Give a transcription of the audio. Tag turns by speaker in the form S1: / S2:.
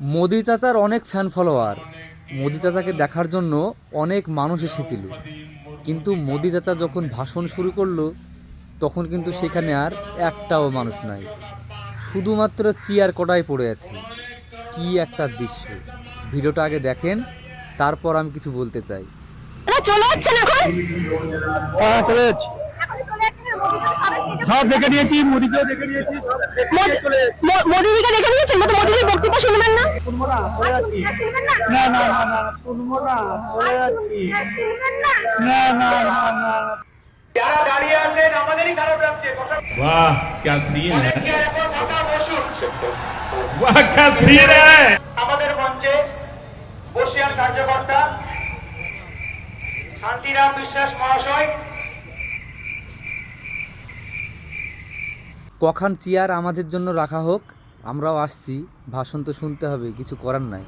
S1: মোদি চাচার অনেক fan follower. Modi চাচাকে দেখার জন্য অনেক মানুষ এসেছিল, কিন্তু মোদি চাচা যখন ভাষণ শুরু করলো তখন কিন্তু সেখানে আর একটাও মানুষ নাই, শুধুমাত্র চেয়ার কটাই পড়ে আছে। কি একটা দৃশ্য! ভিডিওটা আগে দেখেন, তারপর আমি কিছু বলতে চাই।
S2: চলে যাচ্ছেন এখন?
S3: হ্যাঁ, চলে যাচ্ছি।
S2: এখনই চলে যাচ্ছেন আর মোদিকে সব স্পিচে
S3: সব দেখে নিয়েছি, মোদিকেও দেখে নিয়েছি, সব দেখে নিয়ে চলে যাচ্ছি।
S2: মোদিকে দেখে নিয়েছেন, মতো মোদির বক্তব্য শুনবেন না?
S3: শুনবো না, চলে যাচ্ছি।
S2: শুনবেন না?
S3: না না না না, শুনবো না, চলে যাচ্ছি।
S2: শুনবেন না?
S3: না না না না।
S4: যারা দাঁড়িয়ে আছেন আমাদেরই খারাপ লাগছে।
S5: वाह क्या सीन है,
S4: কথা বসুন।
S5: वाह क्या सीन है।
S4: আমাদের মঞ্চে বসিয়ার কার্যকর্তা শান্তিরাম বিশ্বাস মহাশয়।
S1: কখান চেয়ার আমাদের জন্য রাখা হোক, আমরাও আসছি, ভাষণ তো শুনতে হবে, কিছু করার নাই।